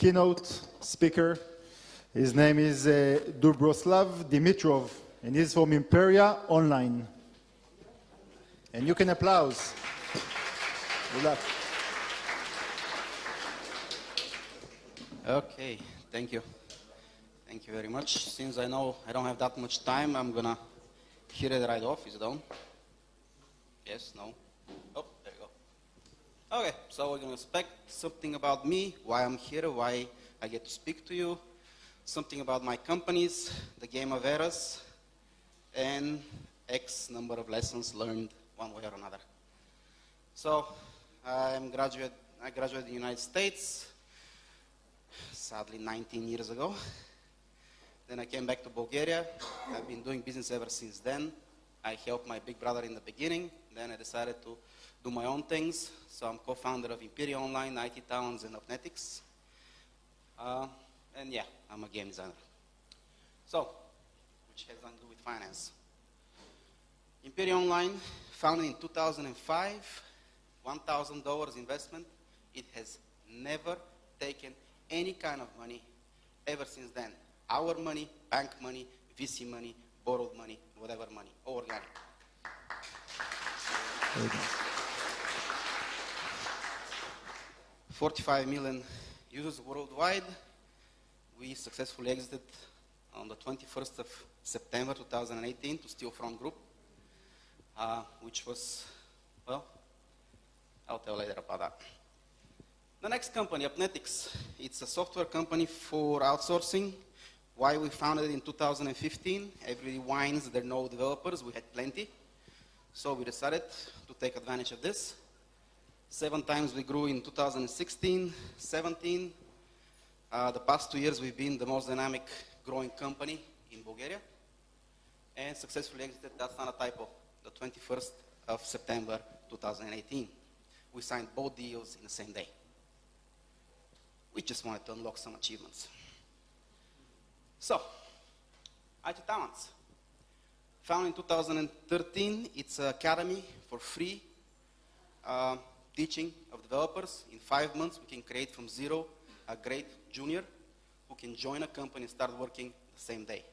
keynote speaker. His name is Dobroslav Dimitrov, and he's from Imperia Online. And you can applause. Good luck. Okay, thank you. Thank you very much. Since I know I don't have that much time, I'm gonna hit it right off. Is it on? Yes, no? Oh, there you go. Okay, so we're gonna expect something about me, why I'm here, why I get to speak to you, something about my companies, the game of errors, and X number of lessons learned one way or another. So, I graduated in the United States, sadly 19 years ago. Then I came back to Bulgaria. I've been doing business ever since then. I helped my big brother in the beginning. Then I decided to do my own things. So I'm co-founder of Imperia Online, IT Towns, and Opnetics. And yeah, I'm a game designer. So, which has nothing to do with finance. Imperia Online, founded in 2005, $1,000 investment. It has never taken any kind of money ever since then. Our money, bank money, VC money, borrowed money, whatever money, or organic. 45 million users worldwide. We successfully exited on the 21st of September 2018 to Steelfront Group, which was, well, I'll tell later about that. The next company, Opnetics, it's a software company for outsourcing. Why we founded it in 2015, everybody whines there are no developers, we had plenty. So we decided to take advantage of this. 7 times we grew in 2016, 17. The past 2 years we've been the most dynamic growing company in Bulgaria and successfully exited, that's not a typo, the 21st of September 2018. We signed both deals in the same day. We just wanted to unlock some achievements. So, IT Talents. Founded in 2013, it's an academy for free teaching of developers. In 5 months, we can create from zero a great junior who can join a company and start working the same day.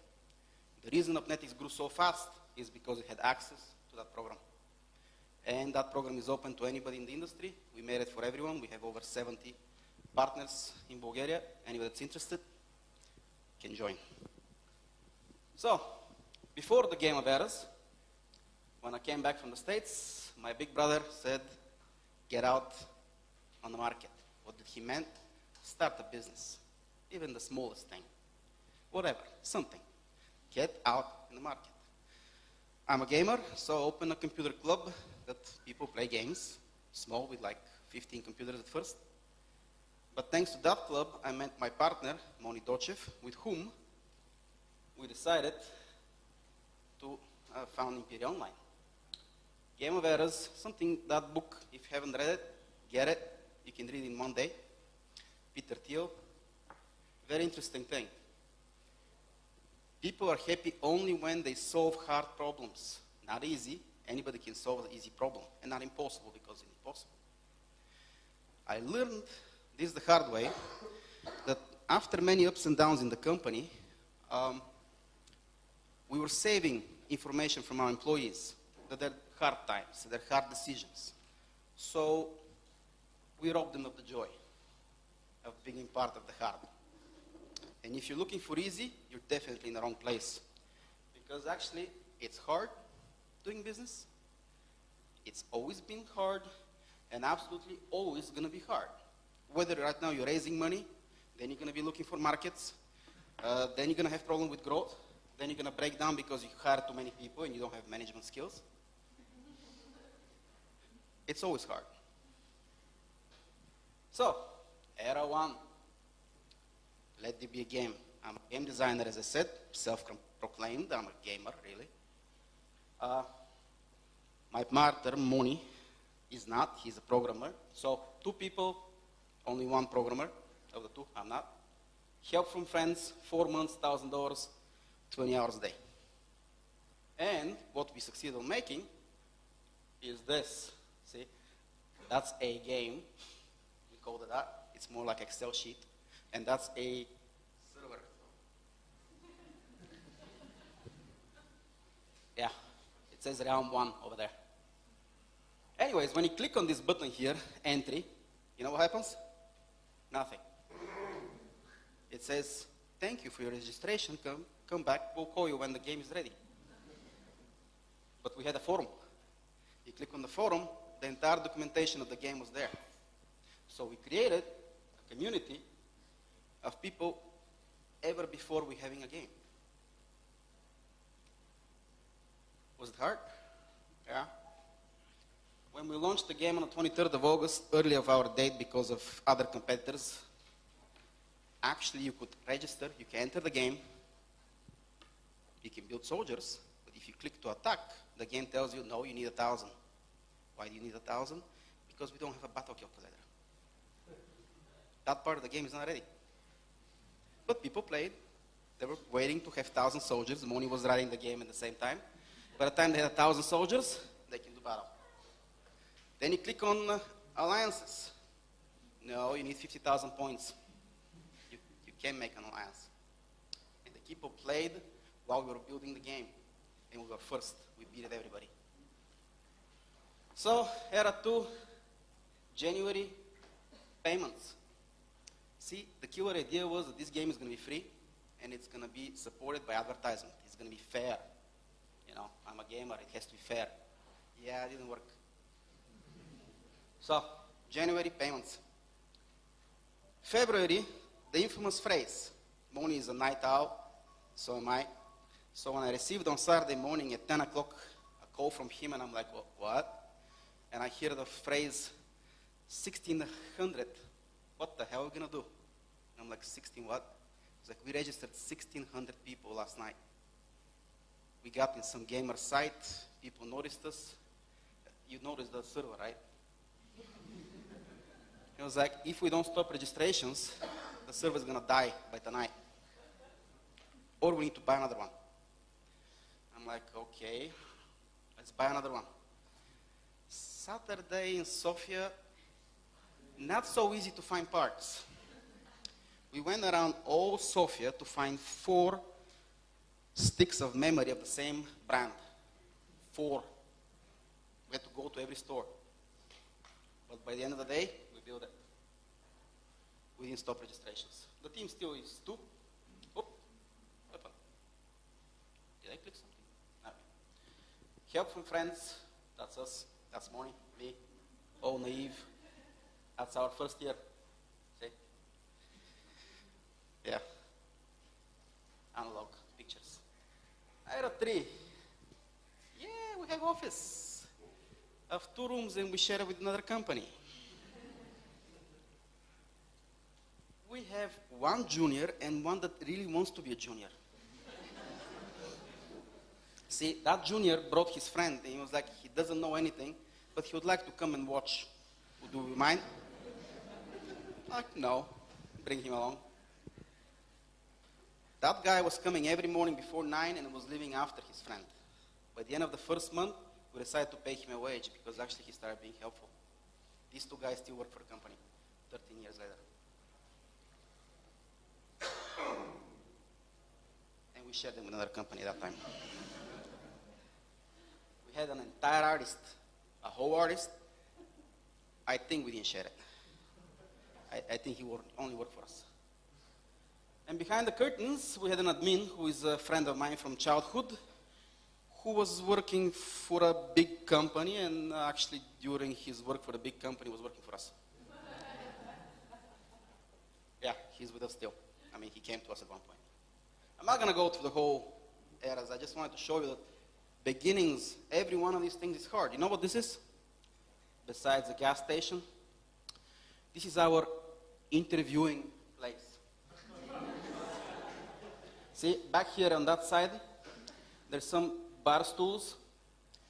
The reason Opnetics grew so fast is because it had access to that program. And that program is open to anybody in the industry. We made it for everyone. We have over 70 partners in Bulgaria. Anybody that's interested can join. So, before the game of errors, when I came back from the States, my big brother said, get out on the market. What did he mean? Start a business, even the smallest thing. Whatever, something. Get out in the market. I'm a gamer, so I opened a computer club that people play games, small with like 15 computers at first. But thanks to that club, I met my partner, Mony Dochev, with whom we decided to found Imperia Online. Game of Errors, something, that book, if you haven't read it, get it. You can read it in one day. Peter Thiel. Very interesting thing. People are happy only when they solve hard problems. Not easy. Anybody can solve an easy problem. And not impossible, because it's impossible. I learned this the hard way, that after many ups and downs in the company, we were saving information from our employees, that they're hard times, they're hard decisions. So we robbed them of the joy of being part of the hard. And if you're looking for easy, you're definitely in the wrong place. Because actually, it's hard doing business. It's always been hard, and absolutely always going to be hard. Whether right now you're raising money, then you're going to be looking for markets, then you're going to have problem with growth, then you're going to break down because you hire too many people and you don't have management skills. It's always hard. So, era 1. Let it be a game. I'm a game designer, as I said, self-proclaimed. I'm a gamer, really. My partner, Mony, is not. He's a programmer. So, 2 people, only 1 programmer. Of the 2, I'm not. Help from friends, 4 months, $1,000, 20 hours a day. And what we succeed on making is this. See, that's a game. We call it that. It's more like Excel sheet. And that's a server. Yeah, it says round 1 over there. Anyways, when you click on this button here, entry, you know what happens? Nothing. It says, thank you for your registration. Come back. We'll call you when the game is ready. But we had a forum. You click on the forum, the entire documentation of the game was there. So we created a community of people ever before we having a game. Was it hard? Yeah. When we launched the game on the 23rd of August, early of our date because of other competitors, actually you could register, you can enter the game, you can build soldiers, but if you click to attack, the game tells you, no, you need 1,000. Why do you need 1,000? Because we don't have a battle calculator. That part of the game is not ready. But people played. They were waiting to have 1,000 soldiers. Mony was running the game at the same time. By the time they had 1,000 soldiers, they can do battle. Then you click on alliances. No, you need 50,000 points. You can't make an alliance. And the people played while we were building the game. And we were first. We beat everybody. So, era 2, January, payments. See, the killer idea was that this game is going to be free and it's going to be supported by advertisement. It's going to be fair. You know, I'm a gamer, it has to be fair. Yeah, it didn't work. So, January, payments. February, the infamous phrase, Mony is a night owl, so am I. So when I received on Saturday morning at 10 o'clock a call from him, and I'm like, what? And I hear the phrase, 1,600. What the hell are we going to do? And I'm like, 16 what? It's like, we registered 1,600 people last night. We got in some gamer site. People noticed us. You noticed the server, right? It was like, if we don't stop registrations, the server's going to die by tonight. Or we need to buy another one. I'm like, okay, let's buy another one. Saturday in Sofia, not so easy to find parts. We went around all Sofia to find 4 sticks of memory of the same brand. 4. We had to go to every store. But by the end of the day, we built it. We didn't stop registrations. The team still is 2. Oh, what happened? Did I click something? No. Help from friends, that's us. That's Mony, me, all naive. That's our first year. See? Yeah. Analog pictures. Era 3. Yeah, we have office of 2 rooms and we share it with another company. We have 1 junior and 1 that really wants to be a junior. See, that junior brought his friend and he was like, he doesn't know anything, but he would like to come and watch. Do you mind? Like, no, bring him along. That guy was coming every morning before 9 and was leaving after his friend. By the end of the first month, we decided to pay him a wage because actually he started being helpful. These 2 guys still work for the company 13 years later. And we shared them with another company at that time. We had an entire artist, a whole artist. I think we didn't share it. I think he only worked for us. And behind the curtains, we had an admin who is a friend of mine from childhood, who was working for a big company, and actually during his work for the big company was working for us. Yeah, he's with us still. I mean, he came to us at one point. I'm not going to go through the whole eras. I just wanted to show you that beginnings, every one of these things is hard. You know what this is? Besides the gas station, this is our interviewing place. See, back here on that side, there's some bar stools.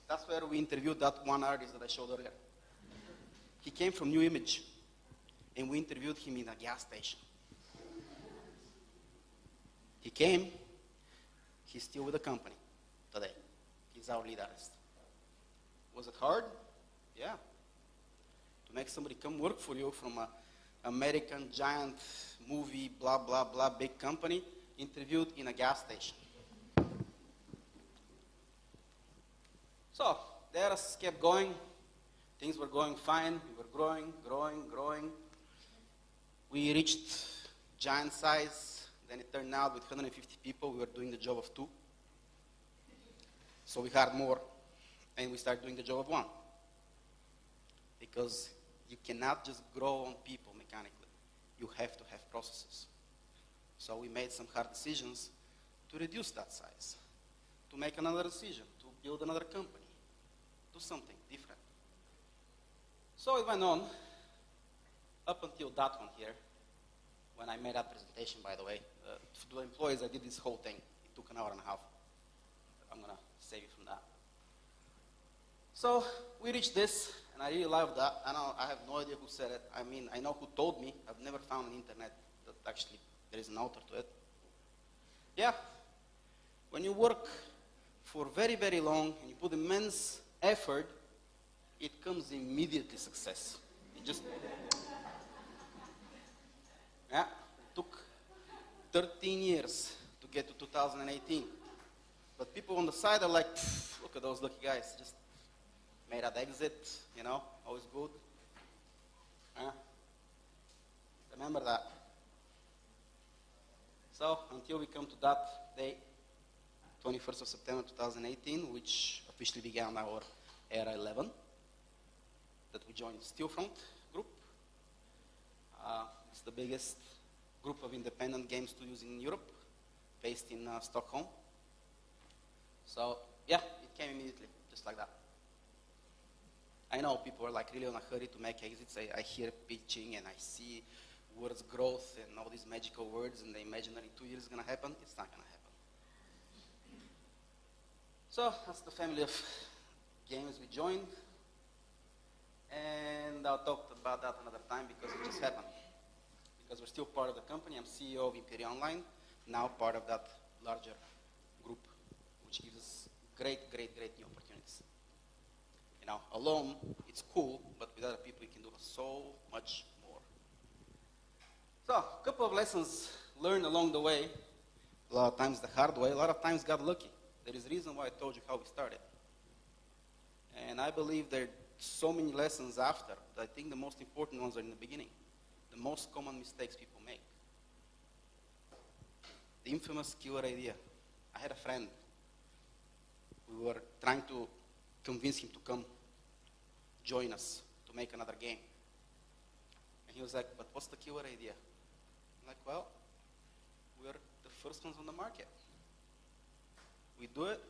That's where we interviewed that one artist that I showed earlier. He came from New Image, and we interviewed him in a gas station. He came, he's still with the company today. He's our lead artist. Was it hard? Yeah. To make somebody come work for you from an American giant movie blah, blah, blah, big company, interviewed in a gas station. So, there us kept going. Things were going fine. We were growing, growing, growing. We reached giant size. Then it turned out with 150 people, we were doing the job of 2. So we hired more, and we started doing the job of 1. Because you cannot just grow on people mechanically. You have to have processes. So we made some hard decisions to reduce that size, to make another decision, to build another company, do something different. So it went on up until that one here, when I made that presentation, by the way. To the employees, I did this whole thing. It took an hour and a half. I'm going to save you from that. So we reached this, and I really loved that. I have no idea who said it. I mean, I know who told me. I've never found on the internet that actually there is an author to it. Yeah, when you work for very, very long, and you put immense effort, it comes immediately success. It just, yeah, it took 13 years to get to 2018. But people on the side are like, look at those lucky guys, just made that exit, you know, always good. Remember that. So, until we come to that day, 21st of September 2018, which officially began our Era 11, that we joined Steelfront Group. It's the biggest group of independent game studios in Europe, based in Stockholm. So, yeah, it came immediately, just like that. I know people are like really in a hurry to make exits. I hear pitching and I see words growth and all these magical words, and they imagine that in 2 years it's going to happen. It's not going to happen. So that's the family of games we joined. And I'll talk about that another time because it just happened. Because we're still part of the company. I'm CEO of Imperia Online, now part of that larger group, which gives us great, great, great new opportunities. You know, alone, it's cool, but with other people, you can do so much more. So, a couple of lessons learned along the way. A lot of times the hard way, a lot of times got lucky. There is a reason why I told you how we started. And I believe there are so many lessons after, but I think the most important ones are in the beginning. The most common mistakes people make. The infamous killer idea. I had a friend. We were trying to convince him to come join us to make another game. And he was like, but what's the killer idea? I'm like, well, we're the first ones on the market. We do it,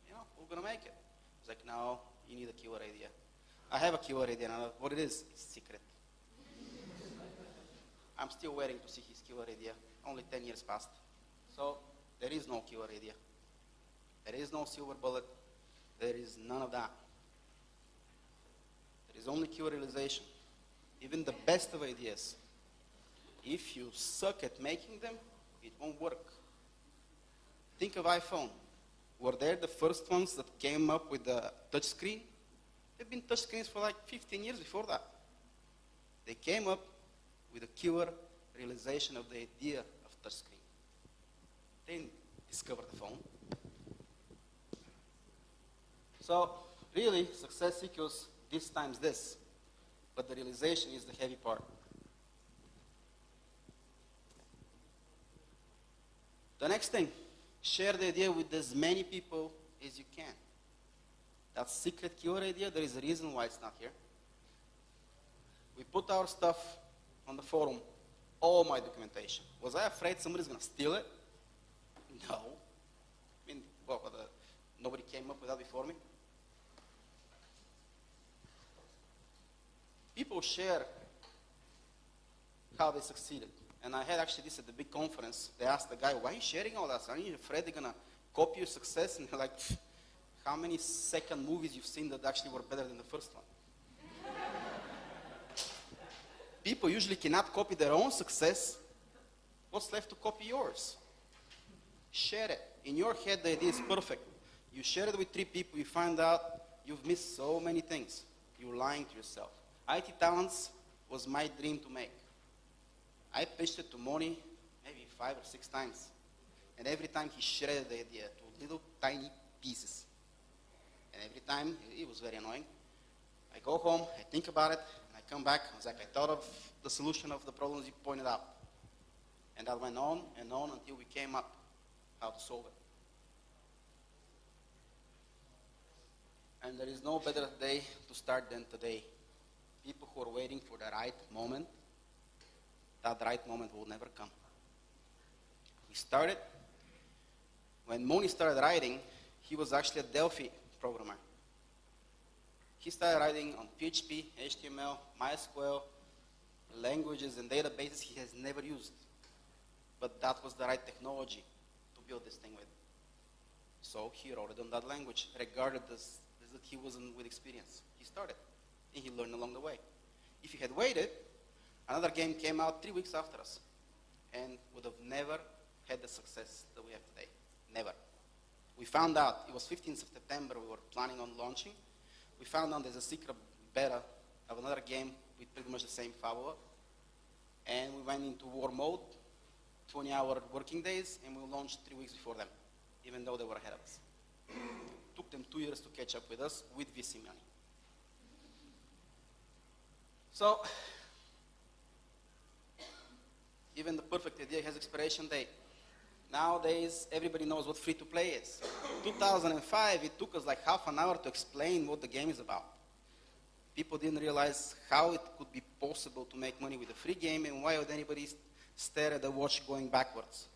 you know, we're going to make it. He's like, no, you need a killer idea. I have a killer idea, and what it is, it's secret. I'm still waiting to see his killer idea. Only 10 years passed. So there is no killer idea. There is no silver bullet. There is none of that. There is only killer realization. Even the best of ideas, if you suck at making them, it won't work. Think of iPhone. Were they the first ones that came up with the touch screen? They've been touch screens for like 15 years before that. They came up with a killer realization of the idea of touch screen. They didn't discover the phone. So, really, success equals this times this. But the realization is the heavy part. The next thing, share the idea with as many people as you can. That secret killer idea, there is a reason why it's not here. We put our stuff on the forum, all my documentation. Was I afraid somebody's going to steal it? No. I mean, nobody came up with that before me. People share how they succeeded. And I had actually this at the big conference. They asked the guy, why are you sharing all that? Aren't you afraid they're going to copy your success? And they're like, how many second movies you've seen that actually were better than the first one? People usually cannot copy their own success. What's left to copy yours? Share it. In your head, the idea is perfect. You share it with 3 people, you find out you've missed so many things. You're lying to yourself. IT Talents was my dream to make. I pitched it to Mony 5 or 6 times. And every time he shredded the idea to little tiny pieces. And every time, it was very annoying. I go home, I think about it, and I come back, I was like, I thought of the solution of the problems you pointed out. And that went on and on until we came up how to solve it. And there is no better day to start than today. People who are waiting for the right moment, that right moment will never come. We started, when Mony started writing, he was actually a Delphi programmer. He started writing on PHP, HTML, MySQL, languages and databases he has never used. But that was the right technology to build this thing with. So he wrote it on that language, regardless that he wasn't with experience. He started, and he learned along the way. If he had waited, another game came out 3 weeks after us, and would have never had the success that we have today. Never. We found out, it was 15th of September, we were planning on launching. We found out there's a secret beta of another game with pretty much the same follow-up. And we went into war mode, 20-hour working days, and we launched 3 weeks before them, even though they were ahead of us. Took them 2 years to catch up with us with VC money. So, even the perfect idea has expiration date. Nowadays, everybody knows what free-to-play is. 2005, it took us like half an hour to explain what the game is about. People didn't realize how it could be possible to make money with a free game, and why would anybody stare at the watch going backwards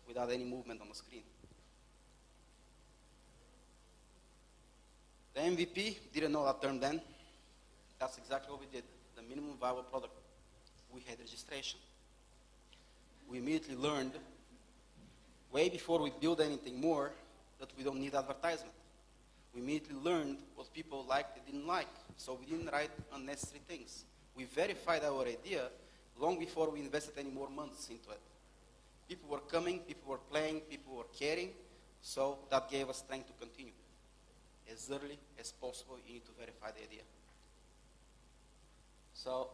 without any movement on the screen. The MVP didn't know that term then. That's exactly what we did. The minimum viable product. We had registration. We immediately learned, way before we build anything more, that we don't need advertisement. We immediately learned what people liked and didn't like, so we didn't write unnecessary things. We verified our idea long before we invested any more months into it. People were coming, people were playing, people were caring, so that gave us strength to continue. As early as possible, you need to verify the idea. So,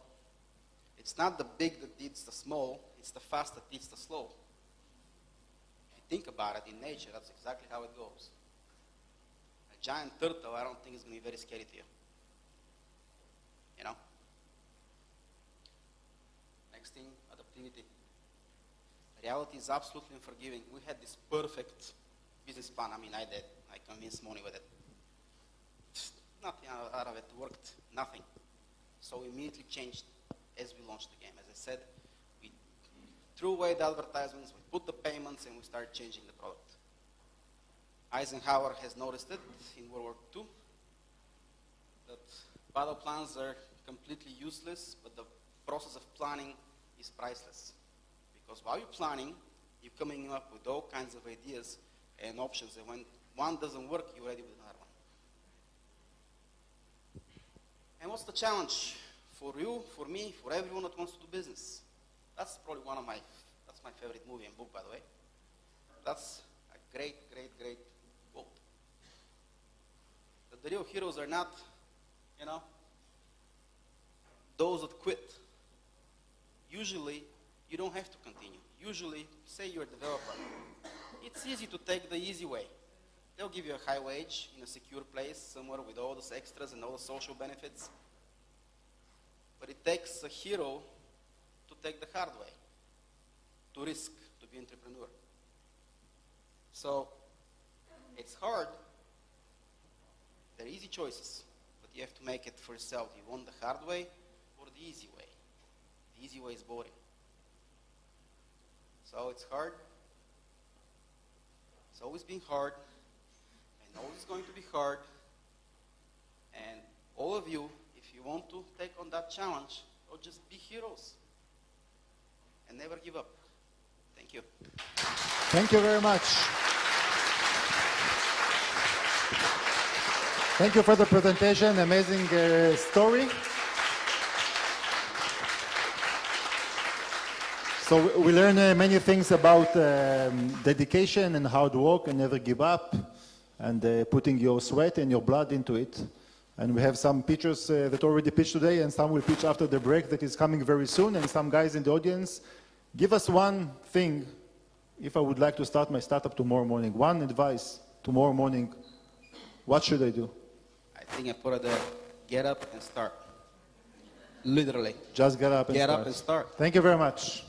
it's not the big that eats the small, it's the fast that eats the slow. If you think about it, in nature, that's exactly how it goes. A giant turtle, I don't think is going to be very scary to you. You know? Next thing, adaptivity. Reality is absolutely unforgiving. We had this perfect business plan. I mean, I did. I convinced Mony with it. Nothing out of it worked. Nothing. So we immediately changed as we launched the game. As I said, we threw away the advertisements, we put the payments, and we started changing the product. Eisenhower has noticed it in World War II, that battle plans are completely useless, but the process of planning is priceless. Because while you're planning, you're coming up with all kinds of ideas and options, and when one doesn't work, you're ready with another one. And what's the challenge for you, for me, for everyone that wants to do business? That's probably that's my favorite movie and book, by the way. That's a great, great, great quote. That the real heroes are not, those that quit. Usually, you don't have to continue. Usually, say you're a developer, it's easy to take the easy way. They'll give you a high wage in a secure place somewhere with all those extras and all the social benefits. But it takes a hero to take the hard way, to risk, to be an entrepreneur. So, it's hard. They're easy choices, but you have to make it for yourself. You want the hard way or the easy way? The easy way is boring. So it's hard. It's always been hard. And always going to be hard. And all of you, if you want to take on that challenge, or just be heroes. And never give up. Thank you. Thank you very much. Thank you for the presentation. Amazing story. So we learn many things about dedication and hard work and never give up and putting your sweat and your blood into it. And we have some pitchers that already pitched today and some will pitch after the break that is coming very soon. And some guys in the audience, give us one thing if I would like to start my startup tomorrow morning, one advice tomorrow morning, what should I do? I think I put it there, get up and start. Literally. Just get up and Get start. up and start. Thank you very much.